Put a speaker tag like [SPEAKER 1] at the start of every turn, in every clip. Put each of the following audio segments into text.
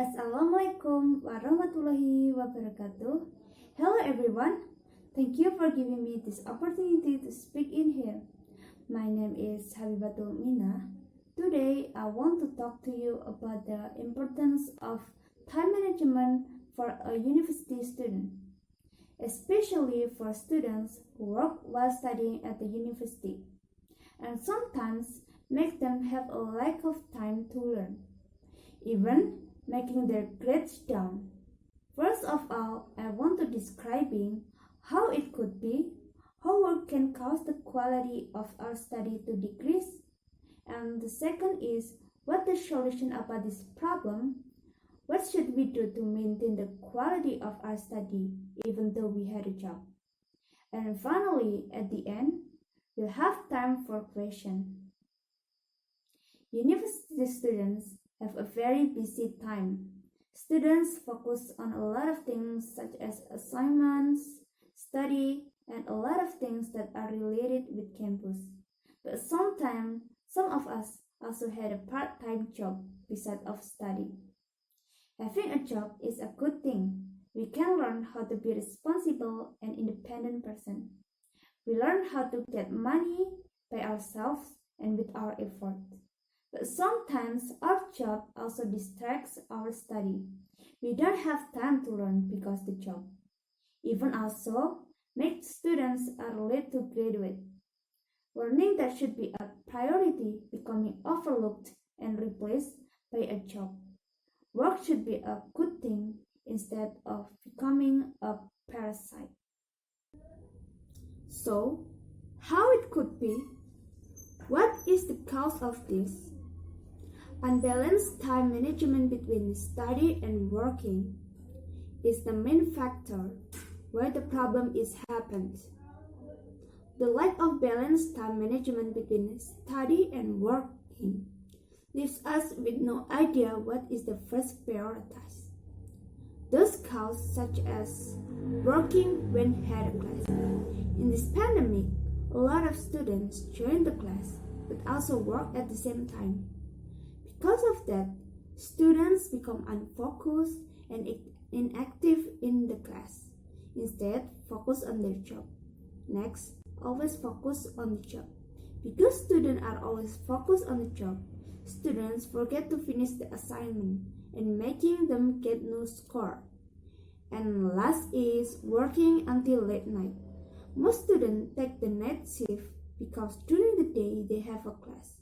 [SPEAKER 1] Assalamualaikum warahmatullahi wabarakatuh. Hello everyone. Thank you for giving me this opportunity to speak in here. My name is Habibatul Mu'minah. Today I want to talk to you about the importance of time management for a university student, especially for students who work while studying at the university, and sometimes make them have a lack of time to learn, even making their grades down. First of all, I want to describing how it could be, how work can cause the quality of our study to decrease, and the second is what the solution about this problem. What should we do to maintain the quality of our study even though we had a job? And finally, at the end, we'll have time for question. University students have a very busy time. Students focus on a lot of things such as assignments, study, and a lot of things that are related with campus. But sometimes, some of us also had a part-time job besides of study. Having a job is a good thing. We can learn how to be responsible and independent person. We learn how to get money by ourselves and with our effort. But sometimes our job also distracts our study. We don't have time to learn because the job. Even also, make students are late to graduate. Learning that should be a priority becoming overlooked and replaced by a job. Work should be a good thing instead of becoming a parasite. So, how it could be? What is the cause of this? Unbalanced time management between study and working is the main factor where the problem is happened. The lack of balanced time management between study and working leaves us with no idea what is the first prioritize. Those causes such as working when had a class. In this pandemic, a lot of students join the class but also work at the same time. Because of that, students become unfocused and inactive in the class. Instead, focus on their job. Next, always focus on the job. Because students are always focused on the job, students forget to finish the assignment and making them get no score. And last is working until late night. Most students take the night shift because during the day they have a class.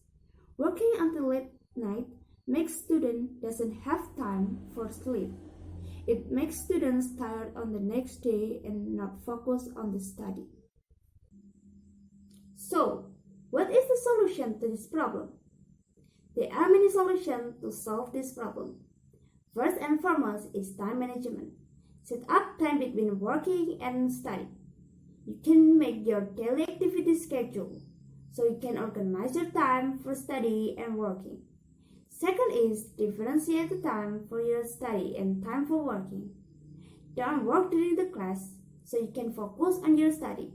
[SPEAKER 1] Working until late night makes student doesn't have time for sleep. It makes students tired on the next day and not focus on the study. So, what is the solution to this problem? There are many solutions to solve this problem. First and foremost is time management. Set up time between working and study. You can make your daily activity schedule so you can organize your time for study and working. Second is differentiate the time for your study and time for working. Don't work during the class so you can focus on your study.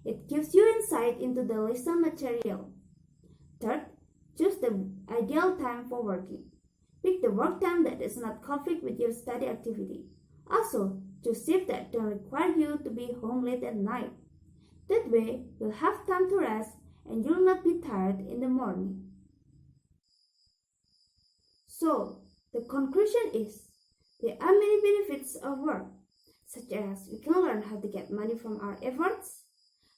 [SPEAKER 1] It gives you insight into the lesson material. Third, choose the ideal time for working. Pick the work time that does not conflict with your study activity. Also, choose shifts that don't require you to be home late at night. That way, you'll have time to rest and you'll not be tired in the morning. So, the conclusion is, there are many benefits of work, such as we can learn how to get money from our efforts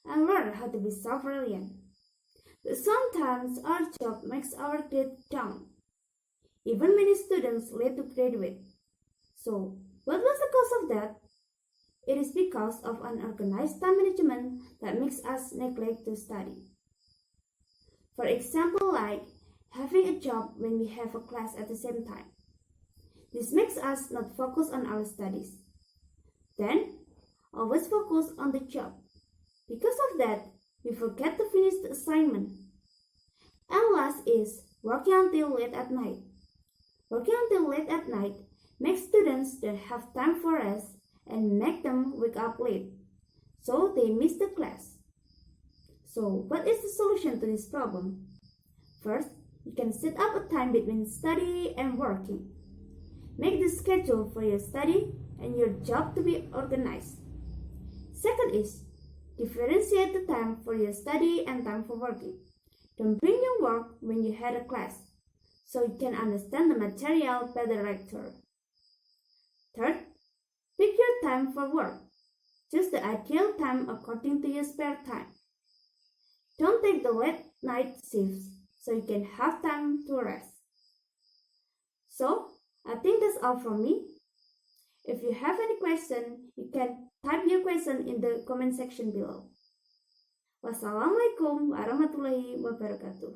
[SPEAKER 1] and learn how to be self-reliant. But sometimes our job makes our grade down. Even many students late to graduate. So, what was the cause of that? It is because of unorganized time management that makes us neglect to study. For example, like having a job when we have a class at the same time. This makes us not focus on our studies. Then, always focus on the job. Because of that, we forget to finish the assignment. And last is working until late at night. Working until late at night makes students don't have time for rest and make them wake up late, so they miss the class. So, what is the solution to this problem? First, you can set up a time between study and working. Make the schedule for your study and your job to be organized. Second is, differentiate the time for your study and time for working. Don't bring your work when you had a class, so you can understand the material better later. Third, pick your time for work. Choose the ideal time according to your spare time. Don't take the late night shifts, so you can have time to rest. So, I think that's all from me. If you have any question, you can type your question in the comment section below. Wassalamualaikum warahmatullahi wabarakatuh.